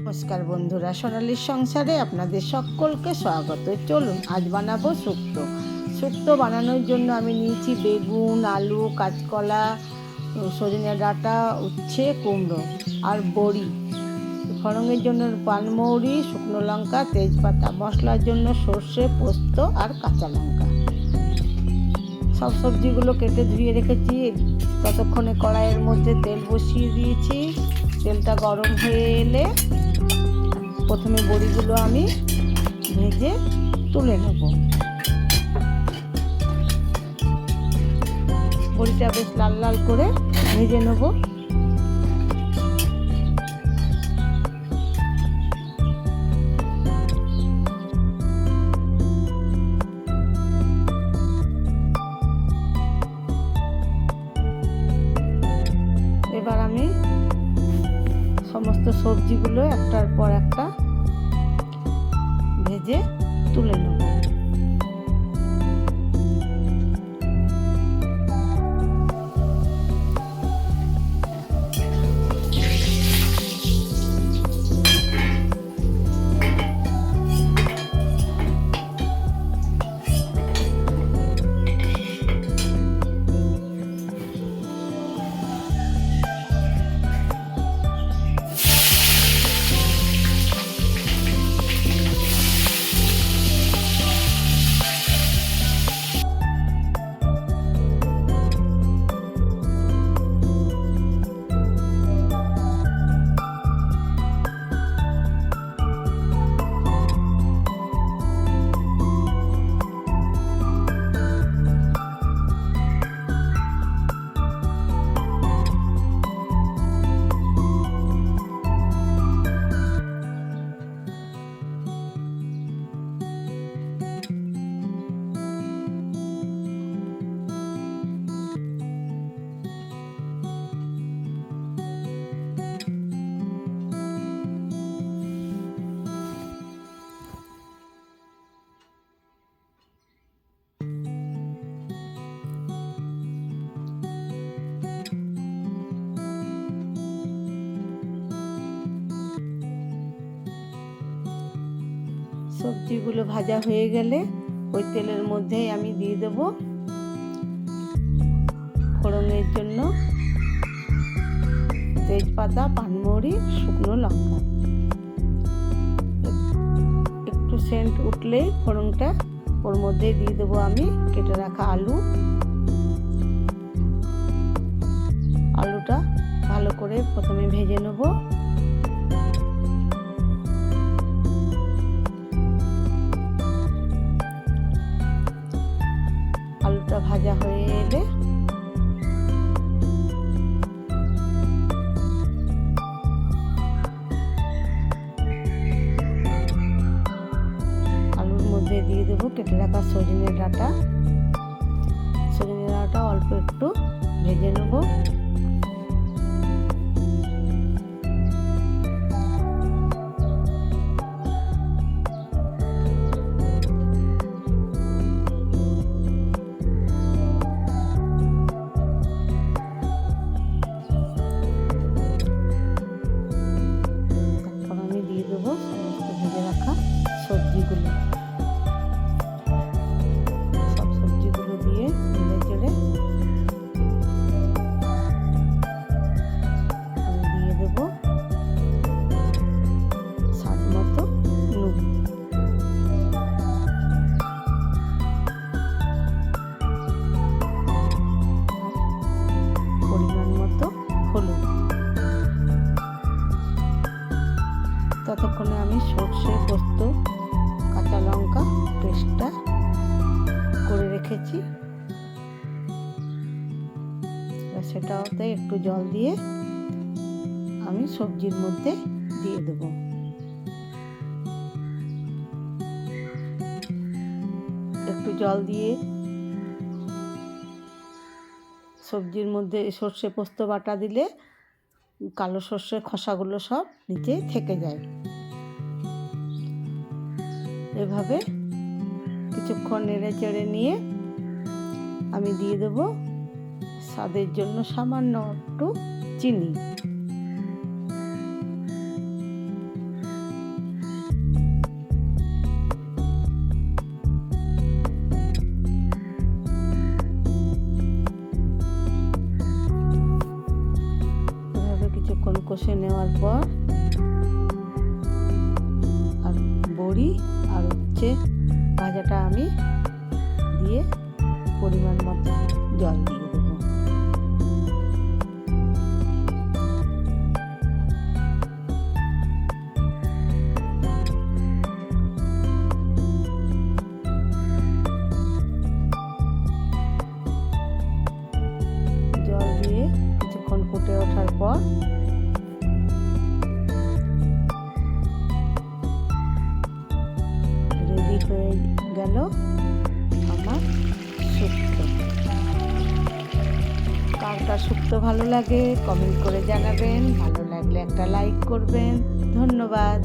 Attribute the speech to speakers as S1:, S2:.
S1: নমস্কার বন্ধুরা, সোনালীর সংসারে আপনাদের সকলকে স্বাগত। চলুন আজ বানাবো শুক্তো। শুক্তো বানানোর জন্য আমি নিয়েছি বেগুন, আলু, কাঁচকলা, সজনে ডাঁটা, উচ্ছে, কুমড়ো আর বড়ি। ফোড়নের জন্য পানমৌরি, শুকনো লঙ্কা, তেজপাতা। মশলার জন্য সর্ষে, পোস্ত আর কাঁচা লঙ্কা। সব সবজিগুলো কেটে ধুয়ে রেখেছি। ততক্ষণে কড়াইয়ের মধ্যে তেল বসিয়ে দিয়েছি। তেলটা গরম হয়ে এলে প্রথমে বড়িগুলো আমি ভেজে তুলে নেব। বড়িটা বেশ লাল লাল করে ভেজে নেব। এবার আমি সমস্ত সবজিগুলো একটার পর একটা ভেজে তুলে নেব। সবজিগুলো ভাজা হয়ে গেলে ওই তেলের মধ্যেই আমি দিয়ে দেব ফোড়নের জন্য তেজপাতা, পানমৌরি, শুকনো লঙ্কা। একটু সেন্ট উঠলেই ফোড়নটা ওর মধ্যে দিয়ে দেবো আমি কেটে রাখা আলুটা ভালো করে প্রথমে ভেজে নেব। আলুটা ভাজা হয়ে এলে আলুর মধ্যে দিয়ে দেবো কেটে রাখা সজনে ডাঁটা। সজনে ডাঁটা অল্প একটু ভেজে নেব। সবজিগুলো সব সবজিগুলো দিয়ে নেড়ে চেড়ে আমি দিয়ে দেবো স্বাদ মতো নুন। পরিমাণ মতো হলুদ। ততক্ষণে আমি সর্ষে, পোস্ত, কাঁচা লঙ্কা পেস্টটা করে রেখেছি। সেটাতে একটু জল দিয়ে আমি সবজির মধ্যে দিয়ে দেব। একটু জল দিয়ে সবজির মধ্যে সর্ষে পোস্ত বাটা দিলে কালো সর্ষের খোসাগুলো সব নিচে থেকে যায়। এভাবে কিছুক্ষণ নেড়ে চেড়ে নিয়ে আমি দিয়ে দেবো স্বাদের জন্য সামান্য একটু চিনি। কষে নেওয়ার পর আর বড়ি আর ভাজাটা আমি দিয়ে পরিমাণ মতো জল দিয়ে দেবো। জল দিয়ে কিছুক্ষণ ফুটে ওঠার পর রেডি হয়ে গেল আমার শুক্তো। কার কার শুক্তো ভালো লাগে কমেন্ট করে জানাবেন, ভালো লাগলে একটা লাইক করবেন। ধন্যবাদ।